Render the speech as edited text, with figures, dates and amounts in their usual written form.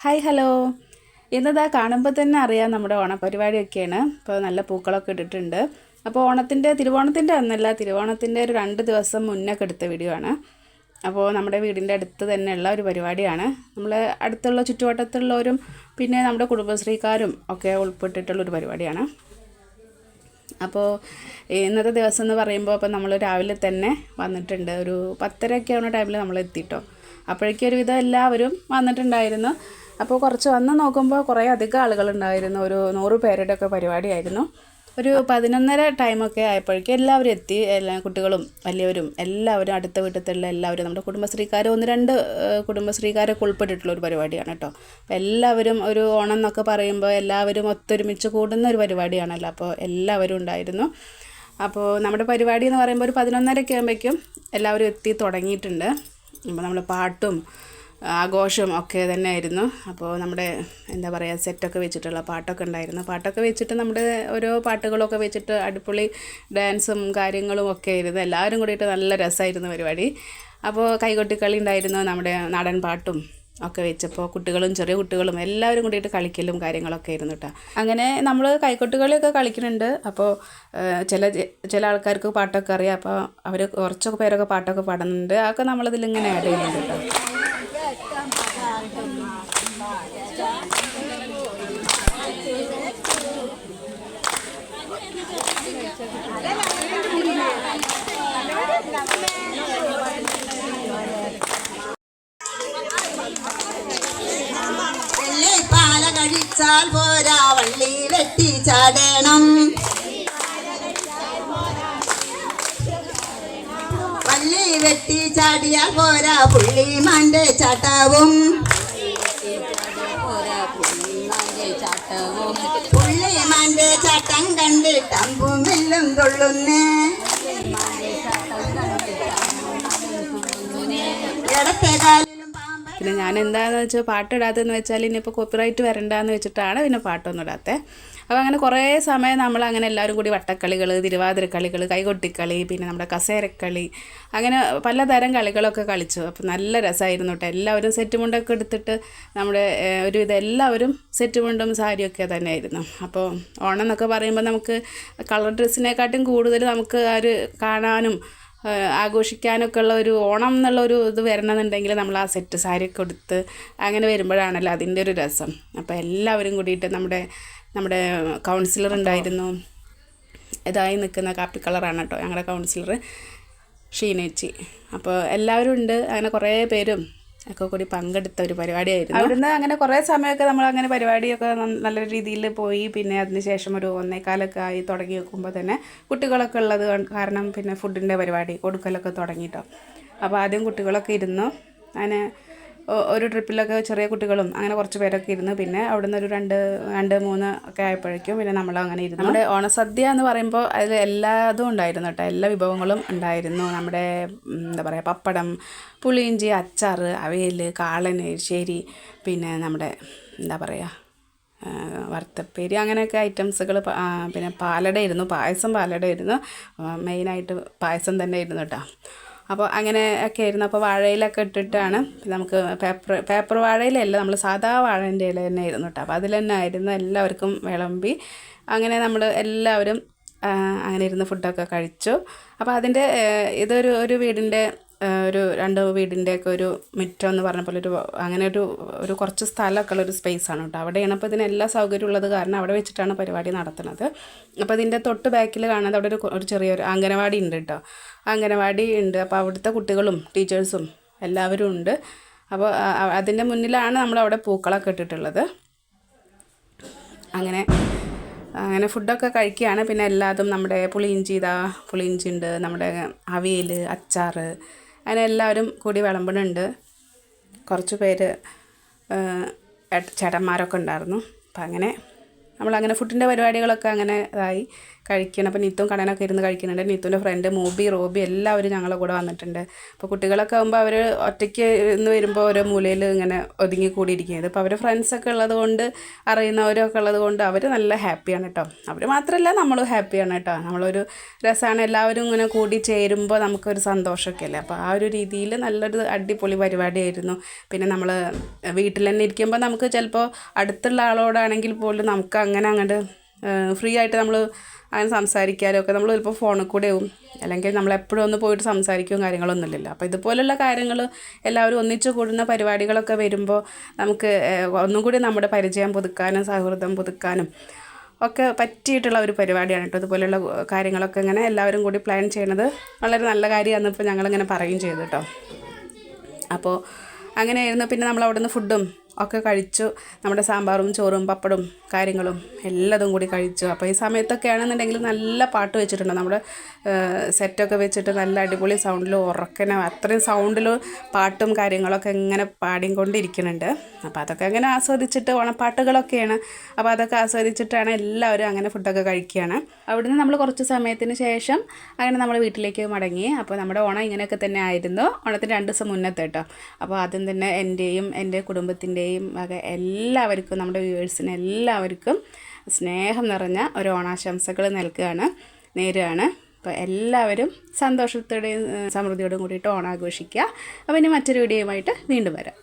Hi hello. ഇന്നതാ കാണുമ്പോൾ തന്നെ അറിയാം നമ്മുടെ ഓണപരിപാടിയൊക്കെയാണ്. ഇപ്പോൾ നല്ല പൂക്കളൊക്കെ ഇട്ടിട്ടുണ്ട്. അപ്പോൾ തിരുവോണത്തിൻ്റെ അന്നല്ല, തിരുവോണത്തിൻ്റെ ഒരു 2 ദിവസം മുന്നൊക്കെ എടുത്ത വീഡിയോ ആണ്. അപ്പോൾ നമ്മുടെ വീടിൻ്റെ അടുത്ത് തന്നെയുള്ള ഒരു പരിപാടിയാണ്. നമ്മൾ അടുത്തുള്ള ചുറ്റുവട്ടത്തുള്ളവരും പിന്നെ നമ്മുടെ കുടുംബശ്രീക്കാരും ഒക്കെ ഉൾപ്പെട്ടിട്ടുള്ളൊരു പരിപാടിയാണ്. അപ്പോൾ ഇന്നത്തെ ദിവസം എന്ന് പറയുമ്പോൾ അപ്പോൾ നമ്മൾ രാവിലെ തന്നെ വന്നിട്ടുണ്ട്. ഒരു 10:30 ആവുന്ന ടൈമിൽ നമ്മൾ എത്തിയിട്ടോ. അപ്പോഴേക്കും ഒരുവിധം എല്ലാവരും വന്നിട്ടുണ്ടായിരുന്നു. അപ്പോൾ കുറച്ച് വന്ന് നോക്കുമ്പോൾ കുറേ അധികം ആളുകളുണ്ടായിരുന്നു. ഒരു 100 പേരുടെ ഒക്കെ പരിപാടിയായിരുന്നു. ഒരു 11:30 ടൈമൊക്കെ ആയപ്പോഴേക്കും എല്ലാവരും എത്തി. കുട്ടികളും വലിയവരും എല്ലാവരും അടുത്ത വീട്ടിലുള്ള എല്ലാവരും നമ്മുടെ കുടുംബശ്രീക്കാർ 1-2 കുടുംബശ്രീക്കാരൊക്കെ ഉൾപ്പെട്ടിട്ടുള്ള ഒരു പരിപാടിയാണ് കേട്ടോ. അപ്പോൾ എല്ലാവരും ഒരു ഓണം എന്നൊക്കെ പറയുമ്പോൾ എല്ലാവരും ഒത്തൊരുമിച്ച് കൂടുന്ന ഒരു പരിപാടിയാണല്ലോ. അപ്പോൾ എല്ലാവരും ഉണ്ടായിരുന്നു. അപ്പോൾ നമ്മുടെ പരിപാടി എന്ന് പറയുമ്പോൾ ഒരു 11:30 ആകുമ്പോഴേക്കും എല്ലാവരും എത്തി തുടങ്ങിയിട്ടുണ്ട്. അപ്പോൾ നമ്മൾ പാട്ടും ആഘോഷവും ഒക്കെ തന്നെയായിരുന്നു. അപ്പോൾ നമ്മുടെ എന്താ പറയുക സെറ്റൊക്കെ വെച്ചിട്ടുള്ള പാട്ടൊക്കെ ഉണ്ടായിരുന്നു. പാട്ടൊക്കെ വെച്ചിട്ട് നമ്മുടെ ഓരോ പാട്ടുകളൊക്കെ വെച്ചിട്ട് അടിപൊളി ഡാൻസും കാര്യങ്ങളും ഒക്കെ ആയിരുന്നു. എല്ലാവരും കൂടിയിട്ട് നല്ല രസമായിരുന്നു പരിപാടി. അപ്പോൾ കൈകൊട്ടിക്കളി ഉണ്ടായിരുന്നു. നമ്മുടെ നാടൻ പാട്ടും ഒക്കെ വെച്ചപ്പോൾ കുട്ടികളും ചെറിയ കുട്ടികളും എല്ലാവരും കൂടിയിട്ട് കളിക്കലും കാര്യങ്ങളൊക്കെ ആയിരുന്നു കേട്ടോ. അങ്ങനെ നമ്മൾ കൈകൊട്ടുകളിയൊക്കെ കളിക്കുന്നുണ്ട്. അപ്പോൾ ചില ആൾക്കാർക്ക് പാട്ടൊക്കെ അറിയാം. അപ്പോൾ അവർ കുറച്ചൊക്കെ പേരൊക്കെ പാട്ടൊക്കെ പാടുന്നുണ്ട്. അതൊക്കെ നമ്മളിതിലിങ്ങനെ ആഡ് ചെയ്യുന്നുണ്ട് കേട്ടോ. പാല കഴിച്ചാൽ പോരാ, വള്ളി വെട്ടി ചാടണം. വള്ളി വെട്ടി ചാടിയാൽ പോരാ, പുള്ളിമാന്റെ ചാട്ടവും. പുള്ളിമാന്റെ ചാട്ടം കണ്ടിട്ട് അമ്പും വില്ലും തുള്ളുന്നേ. ഇടത്തെ കാലിലും പിന്നെ ഞാൻ എന്താണെന്ന് വെച്ചാൽ പാട്ടിടാത്തതെന്ന് വെച്ചാൽ ഇനിയിപ്പോൾ കോപ്പിറൈറ്റ് വരണ്ടാന്ന് വെച്ചിട്ടാണ് പിന്നെ പാട്ടൊന്നും ഇടാത്തത്. അപ്പോൾ അങ്ങനെ കുറേ സമയം നമ്മൾ അങ്ങനെ എല്ലാവരും കൂടി വട്ടക്കളികൾ, തിരുവാതിരക്കളികൾ, കൈകൊട്ടിക്കളി, പിന്നെ നമ്മുടെ കസേരക്കളി, അങ്ങനെ പലതരം കളികളൊക്കെ കളിച്ചു. അപ്പോൾ നല്ല രസമായിരുന്നു കേട്ടോ. എല്ലാവരും സെറ്റ് മുണ്ടൊക്കെ എടുത്തിട്ട് നമ്മുടെ ഒരുവിധം എല്ലാവരും സെറ്റ് മുണ്ടും സാരിയൊക്കെ തന്നെയായിരുന്നു. അപ്പോൾ ഓണം എന്നൊക്കെ പറയുമ്പോൾ നമുക്ക് കളർ ഡ്രസ്സിനെക്കാട്ടും കൂടുതൽ നമുക്ക് ഒരു കാണാനും ആഘോഷിക്കാനൊക്കെ ഉള്ള ഒരു ഓണം എന്നുള്ളൊരു ഇത് വരണമെന്നുണ്ടെങ്കിൽ നമ്മൾ ആ സെറ്റ് സാരിയൊക്കെ എടുത്ത് അങ്ങനെ വരുമ്പോഴാണല്ലോ അതിൻ്റെ ഒരു രസം. അപ്പോൾ എല്ലാവരും കൂടിയിട്ട് നമ്മുടെ കൗൺസിലർ ഉണ്ടായിരുന്നു. ഇതായി നിൽക്കുന്ന കാപ്പി കളറാണ് കേട്ടോ ഞങ്ങളുടെ കൗൺസിലർ ഷീനേച്ചി. അപ്പോൾ എല്ലാവരും ഉണ്ട്. അങ്ങനെ കുറേ പേരും ഒക്കെ കൂടി പങ്കെടുത്ത ഒരു പരിപാടിയായിരുന്നു. അവിടുന്ന് അങ്ങനെ കുറേ സമയമൊക്കെ നമ്മൾ അങ്ങനെ പരിപാടിയൊക്കെ നല്ല രീതിയിൽ പോയി. പിന്നെ അതിന് ശേഷം ഒരു 1:15 ആയി തുടങ്ങി വെക്കുമ്പോൾ തന്നെ കുട്ടികളൊക്കെ ഉള്ളത് കാരണം പിന്നെ ഫുഡിൻ്റെ പരിപാടി കൊടുക്കലൊക്കെ തുടങ്ങിയിട്ടോ. അപ്പോൾ ആദ്യം കുട്ടികളൊക്കെ ഇരുന്നു. അങ്ങനെ ഒരു ട്രിപ്പിലൊക്കെ ചെറിയ കുട്ടികളും അങ്ങനെ കുറച്ച് പേരൊക്കെ ഇരുന്നു. പിന്നെ അവിടുന്ന് ഒരു 2-3 ഒക്കെ ആയപ്പോഴേക്കും പിന്നെ നമ്മളങ്ങനെ ഇരുന്നു. നമ്മുടെ ഓണസദ്യ എന്ന് പറയുമ്പോൾ അതിൽ എല്ലാതും ഉണ്ടായിരുന്നു കേട്ടോ. എല്ലാ വിഭവങ്ങളും ഉണ്ടായിരുന്നു. നമ്മുടെ എന്താ പറയുക, പപ്പടം, പുളിയിഞ്ചി, അച്ചാർ, അവിയൽ, കാളൻ, എരിശ്ശേരി, പിന്നെ നമ്മുടെ എന്താ പറയുക വറുത്തപ്പേരി, അങ്ങനെയൊക്കെ ഐറ്റംസുകൾ. പിന്നെ പാലടയായിരുന്നു, പാലടയായിരുന്നു. മെയിനായിട്ട് പായസം തന്നെ ആയിരുന്നു കേട്ടോ. അപ്പോൾ അങ്ങനെ ഒക്കെ ആയിരുന്നു. അപ്പോൾ വാഴയിലൊക്കെ ഇട്ടിട്ടാണ് നമുക്ക് പേപ്പർ വാഴയിലല്ല, നമ്മൾ സാധാ വാഴേൻ്റെ ഇല തന്നെ ആയിരുന്നു കേട്ടോ. അപ്പോൾ അതിൽ തന്നെ ആയിരുന്നു എല്ലാവർക്കും വിളമ്പി. അങ്ങനെ നമ്മൾ എല്ലാവരും അങ്ങനെ ഇരുന്ന് ഫുഡൊക്കെ കഴിച്ചു. അപ്പോൾ അതിൻ്റെ ഇതൊരു വീടിൻ്റെ ഒരു 2 വീടിൻ്റെയൊക്കെ ഒരു മുറ്റം എന്ന് പറഞ്ഞ പോലെ അങ്ങനെ ഒരു കുറച്ച് സ്ഥലമൊക്കെ ഉള്ളൊരു സ്പേസാണ് കേട്ടോ. അവിടെയാണ്. അപ്പോൾ ഇതിന് എല്ലാ സൗകര്യം ഉള്ളത് കാരണം അവിടെ വെച്ചിട്ടാണ് പരിപാടി നടത്തുന്നത്. അപ്പോൾ ഇതിൻ്റെ തൊട്ട് ബാക്കിൽ കാണുന്നത് അവിടെ ഒരു ചെറിയൊരു അംഗനവാടി ഉണ്ട് കേട്ടോ. അംഗനവാടി ഉണ്ട്. അപ്പോൾ അവിടുത്തെ കുട്ടികളും ടീച്ചേഴ്സും എല്ലാവരും ഉണ്ട്. അപ്പോൾ അതിൻ്റെ മുന്നിലാണ് നമ്മളവിടെ പൂക്കളൊക്കെ ഇട്ടിട്ടുള്ളത്. അങ്ങനെ ഫുഡൊക്കെ കഴിക്കുകയാണ്. പിന്നെ എല്ലാതും നമ്മുടെ പുളിയിഞ്ചി ഉണ്ട്, നമ്മുടെ അവിയൽ, അച്ചാർ, അങ്ങനെ എല്ലാവരും കൂടി വിളമ്പുന്നുണ്ട്. കുറച്ച് പേര് ചേട്ടന്മാരൊക്കെ ഉണ്ടായിരുന്നു. അപ്പം അങ്ങനെ നമ്മളങ്ങനെ ഫുഡിൻ്റെ പരിപാടികളൊക്കെ അങ്ങനെ ഇതായി കഴിക്കണം. അപ്പോൾ നീത്തും കണ്ണനൊക്കെ ഇരുന്ന് കഴിക്കുന്നുണ്ട്. നീത്തുൻ്റെ ഫ്രണ്ട് മൂബി, റോബി എല്ലാവരും ഞങ്ങളുടെ കൂടെ വന്നിട്ടുണ്ട്. അപ്പോൾ കുട്ടികളൊക്കെ ആകുമ്പോൾ അവർ ഒറ്റയ്ക്ക് ഇന്ന് വരുമ്പോൾ ഓരോ മൂലയിൽ ഇങ്ങനെ ഒതുങ്ങി കൂടിയിരിക്കുന്നത്. അപ്പോൾ അവർ ഫ്രണ്ട്സൊക്കെ ഉള്ളത് കൊണ്ട്, അറിയുന്നവരൊക്കെ ഉള്ളത് കൊണ്ട് അവർ നല്ല ഹാപ്പിയാണ് കേട്ടോ. അവർ മാത്രമല്ല നമ്മളും ഹാപ്പിയാണ് കേട്ടോ. നമ്മളൊരു രസമാണ്, എല്ലാവരും ഇങ്ങനെ കൂടി ചേരുമ്പോൾ നമുക്കൊരു സന്തോഷമൊക്കെ അല്ലേ. അപ്പോൾ ആ ഒരു രീതിയിൽ നല്ലൊരു അടിപൊളി പരിപാടിയായിരുന്നു. പിന്നെ നമ്മൾ വീട്ടിൽ തന്നെ ഇരിക്കുമ്പോൾ നമുക്ക് ചിലപ്പോൾ അടുത്തുള്ള ആളോടാണെങ്കിൽ പോലും നമുക്ക് അങ്ങനെ അങ്ങോട്ട് ഫ്രീ ആയിട്ട് നമ്മൾ അങ്ങനെ സംസാരിക്കാനൊക്കെ നമ്മൾ ചിലപ്പോൾ ഫോണിൽ കൂടെയാവും, അല്ലെങ്കിൽ നമ്മളെപ്പോഴും ഒന്ന് പോയിട്ട് സംസാരിക്കുകയും കാര്യങ്ങളൊന്നുമില്ലല്ലോ. അപ്പോൾ ഇതുപോലുള്ള കാര്യങ്ങൾ എല്ലാവരും ഒന്നിച്ചു കൂടുന്ന പരിപാടികളൊക്കെ വരുമ്പോൾ നമുക്ക് ഒന്നും കൂടി നമ്മുടെ പരിചയം പുതുക്കാനും സൗഹൃദം പുതുക്കാനും ഒക്കെ പറ്റിയിട്ടുള്ള ഒരു പരിപാടിയാണ് കേട്ടോ. ഇതുപോലെയുള്ള കാര്യങ്ങളൊക്കെ ഇങ്ങനെ എല്ലാവരും കൂടി പ്ലാൻ ചെയ്യണത് വളരെ നല്ല കാര്യമാണെന്ന് ഇപ്പോൾ ഞങ്ങളിങ്ങനെ പറയുകയും ചെയ്തു കേട്ടോ. അപ്പോൾ അങ്ങനെയായിരുന്നു. പിന്നെ നമ്മൾ അവിടെ നിന്ന് ഫുഡും ഒക്കെ കഴിച്ചു. നമ്മുടെ സാമ്പാറും ചോറും പപ്പടും കാര്യങ്ങളും എല്ലാതും കൂടി കഴിച്ചു. അപ്പോൾ ഈ സമയത്തൊക്കെ ആണെന്നുണ്ടെങ്കിൽ നല്ല പാട്ട് വെച്ചിട്ടുണ്ട്. നമ്മുടെ സെറ്റൊക്കെ വെച്ചിട്ട് നല്ല അടിപൊളി സൗണ്ടിൽ ഉറക്കനെ അത്രയും സൗണ്ടിൽ പാട്ടും കാര്യങ്ങളൊക്കെ ഇങ്ങനെ പാടിക്കൊണ്ടിരിക്കുന്നുണ്ട്. അപ്പോൾ അതൊക്കെ അങ്ങനെ ആസ്വദിച്ചിട്ട് ഓണപ്പാട്ടുകളൊക്കെയാണ്. അപ്പോൾ അതൊക്കെ ആസ്വദിച്ചിട്ടാണ് എല്ലാവരും അങ്ങനെ ഫുഡൊക്കെ കഴിക്കുകയാണ്. അവിടുന്ന് നമ്മൾ കുറച്ച് സമയത്തിന് ശേഷം അങ്ങനെ നമ്മൾ വീട്ടിലേക്ക് മടങ്ങി. അപ്പോൾ നമ്മുടെ ഓണം ഇങ്ങനെയൊക്കെ തന്നെ ആയിരുന്നു. ഓണത്തിന് 2 ദിവസം മുന്നത്തെ കേട്ടോ. അപ്പോൾ ആദ്യം തന്നെ എൻ്റെയും എൻ്റെ കുടുംബത്തിൻ്റെയും എല്ലാവർക്കും, നമ്മുടെ വ്യൂവേഴ്സിന് എല്ലാവർക്കും സ്നേഹം നിറഞ്ഞ ഒരു ഓണാശംസകൾ നേരുകയാണ്. അപ്പോൾ എല്ലാവരും സന്തോഷത്തോടെയും സമൃദ്ധിയോടും കൂടിയിട്ട് ഓണം ആഘോഷിക്കുക. അപ്പോൾ ഇനി മറ്റൊരു വീഡിയോയുമായിട്ട് വീണ്ടും വരാം.